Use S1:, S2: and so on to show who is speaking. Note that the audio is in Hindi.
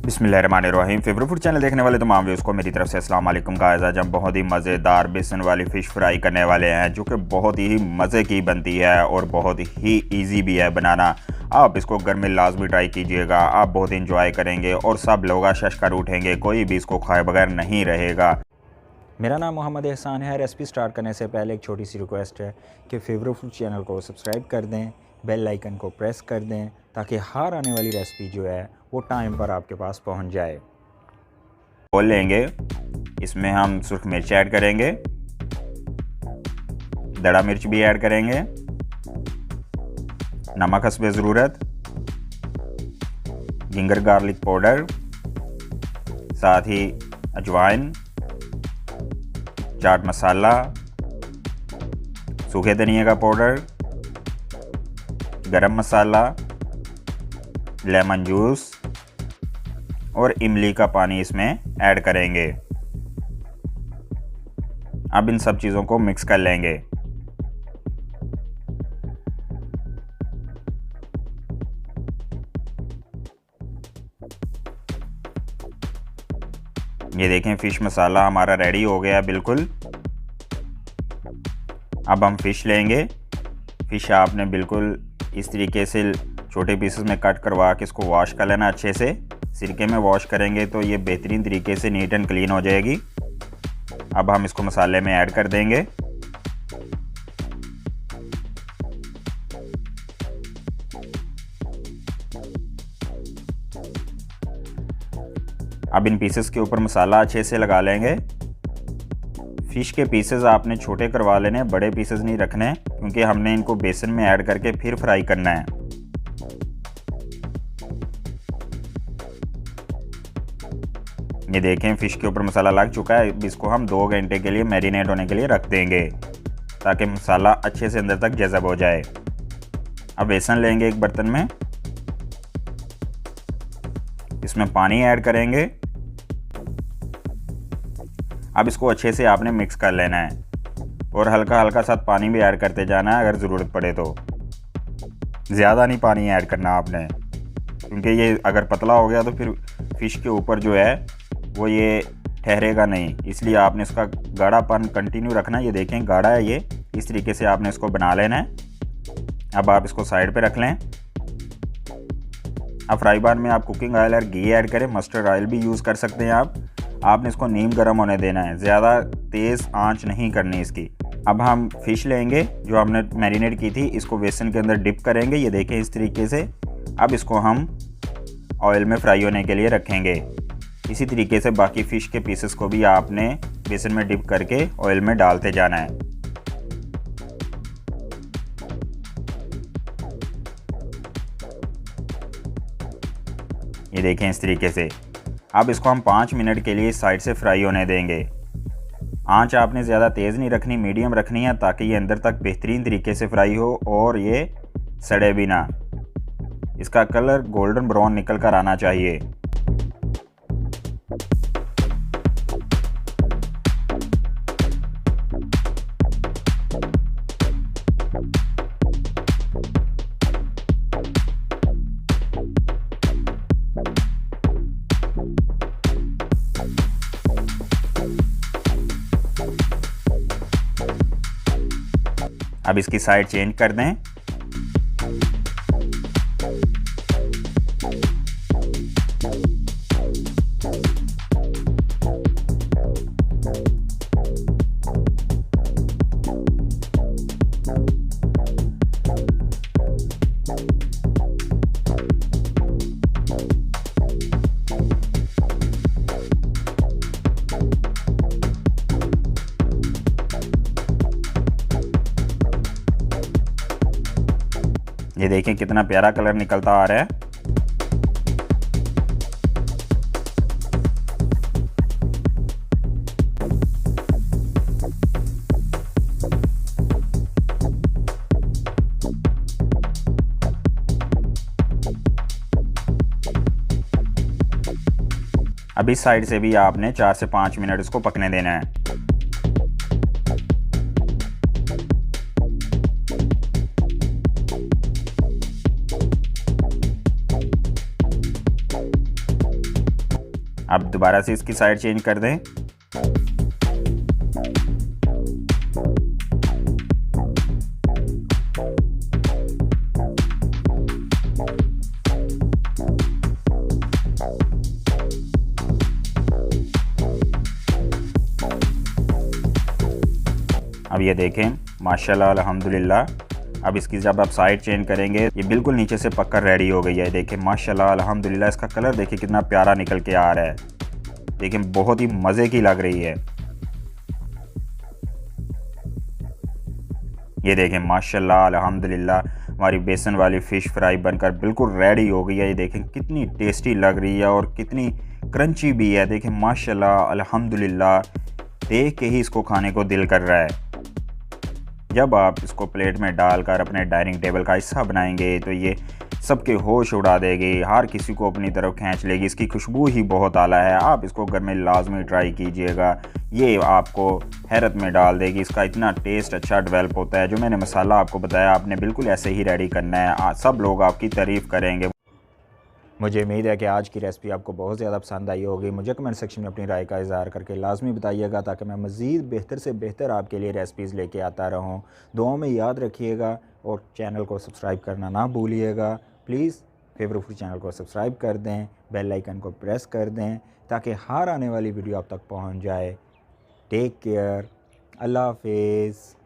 S1: बिस्मिल्लाहिर्रहमानिर्रहीम। फेवरेट फूड चैनल देखने वाले तमाम व्यूज़ को मेरी तरफ से अस्सलाम वालेकुम का। आज हम बहुत ही मज़ेदार बेसन वाली फ़िश फ्राई करने वाले हैं, जो कि बहुत ही मज़े की बनती है और बहुत ही इजी भी है बनाना। आप इसको घर में लाजमी ट्राई कीजिएगा, आप बहुत इंजॉय करेंगे और सब लोग शश कर उठेंगे, कोई भी इसको खाए बगैर नहीं रहेगा।
S2: मेरा नाम मोहम्मद एहसान है। रेसिपी स्टार्ट करने से पहले एक छोटी सी रिक्वेस्ट है कि फेवरेट फूड चैनल को सब्सक्राइब कर दें, बेल आइकन को प्रेस कर दें, ताकि हर आने वाली रेसिपी जो है वो टाइम पर आपके पास पहुंच जाए।
S1: खोल लेंगे, इसमें हम सुर्ख मिर्च ऐड करेंगे, दड़ा मिर्च भी ऐड करेंगे, नमक हस्बे ज़रूरत, जिंजर गार्लिक पाउडर, साथ ही अजवाइन, चाट मसाला, सूखे धनिया का पाउडर, गरम मसाला, लेमन जूस और इमली का पानी इसमें ऐड करेंगे। अब इन सब चीज़ों को मिक्स कर लेंगे। ये देखें, फ़िश मसाला हमारा रेडी हो गया बिल्कुल। अब हम फ़िश लेंगे। फ़िश आपने बिल्कुल इस तरीके से छोटे पीसेस में कट करवा के इसको वॉश कर लेना अच्छे से। सिरके में वॉश करेंगे तो ये बेहतरीन तरीके से नीट एंड क्लीन हो जाएगी। अब हम इसको मसाले में ऐड कर देंगे। अब इन पीसेस के ऊपर मसाला अच्छे से लगा लेंगे। फ़िश के पीसेस आपने छोटे करवा लेने, बड़े पीसेस नहीं रखने, क्योंकि हमने इनको बेसन में ऐड करके फिर फ्राई करना है। ये देखें, फ़िश के ऊपर मसाला लग चुका है। इसको हम 2 घंटे के लिए मैरिनेट होने के लिए रख देंगे, ताकि मसाला अच्छे से अंदर तक जज़ब हो जाए। अब बेसन लेंगे एक बर्तन में, इसमें पानी ऐड करेंगे। अब इसको अच्छे से आपने मिक्स कर लेना है और हल्का हल्का साथ पानी भी ऐड करते जाना है अगर ज़रूरत पड़े तो। ज़्यादा नहीं पानी ऐड करना आपने, क्योंकि ये अगर पतला हो गया तो फिर फ़िश के ऊपर जो है वो ये ठहरेगा नहीं, इसलिए आपने इसका गाढ़ापन कंटिन्यू रखना है। ये देखें, गाढ़ा है ये, इस तरीके से आपने इसको बना लेना है। अब आप इसको साइड पे रख लें। अब फ्राई पैन में आप कुकिंग ऑयल और घी ऐड करें, मस्टर्ड ऑयल भी यूज़ कर सकते हैं आप। आपने इसको नीम गर्म होने देना है, ज़्यादा तेज़ आंच नहीं करनी इसकी। अब हम फ़िश लेंगे जो हमने मैरिनेट की थी, इसको बेसन के अंदर डिप करेंगे। ये देखें इस तरीके से। अब इसको हम ऑयल में फ्राई होने के लिए रखेंगे। इसी तरीके से बाकी फ़िश के पीसेस को भी आपने बेसन में डिप करके ऑयल में डालते जाना है। ये देखें इस तरीके से। अब इसको हम 5 मिनट के लिए साइड से फ्राई होने देंगे। आंच आपने ज़्यादा तेज़ नहीं रखनी, मीडियम रखनी है, ताकि ये अंदर तक बेहतरीन तरीके से फ्राई हो और ये सड़े भी ना। इसका कलर गोल्डन ब्राउन निकल कर आना चाहिए। अब इसकी साइड चेंज कर दें। ये देखें कितना प्यारा कलर निकलता आ रहा है। अब इस साइड से भी आपने 4 से 5 मिनट इसको पकने देना है। अब दोबारा से इसकी साइड चेंज कर दें। अब ये देखें माशाल्लाह अल्हम्दुलिल्लाह। अब इसकी जब आप साइड चेंज करेंगे ये बिल्कुल नीचे से पककर रेडी हो गई है। देखें माशाल्लाह अल्हम्दुलिल्लाह, इसका कलर देखिए कितना प्यारा निकल के आ रहा है। देखें बहुत ही मज़े की लग रही है। ये देखें माशाल्लाह अल्हम्दुलिल्लाह, हमारी बेसन वाली फ़िश फ्राई बनकर बिल्कुल रेडी हो गई है। ये देखें कितनी टेस्टी लग रही है और कितनी क्रंची भी है। देखें माशाल्लाह अल्हम्दुलिल्लाह, देख के ही इसको खाने को दिल कर रहा है। जब आप इसको प्लेट में डालकर अपने डाइनिंग टेबल का हिस्सा बनाएंगे तो ये सबके होश उड़ा देगी, हर किसी को अपनी तरफ खींच लेगी। इसकी खुशबू ही बहुत आला है। आप इसको घर में लाजमी ट्राई कीजिएगा, ये आपको हैरत में डाल देगी। इसका इतना टेस्ट अच्छा डेवलप होता है। जो मैंने मसाला आपको बताया आपने बिल्कुल ऐसे ही रेडी करना है। सब लोग आपकी तारीफ़ करेंगे।
S2: मुझे उम्मीद है कि आज की रेसिपी आपको बहुत ज़्यादा पसंद आई होगी। मुझे कमेंट सेक्शन में अपनी राय का इज़हार करके लाजमी बताइएगा ताकि मैं मज़ीद बेहतर से बेहतर आपके लिए रेसिपीज़ लेके आता रहूँ। दुआओं में याद रखिएगा और चैनल को सब्सक्राइब करना ना भूलिएगा। प्लीज़ फेवरेट फूड चैनल को सब्सक्राइब कर दें, बेल आइकन को प्रेस कर दें ताकि हर आने वाली वीडियो आप तक पहुँच जाए। टेक केयर, अल्लाह हाफिज़।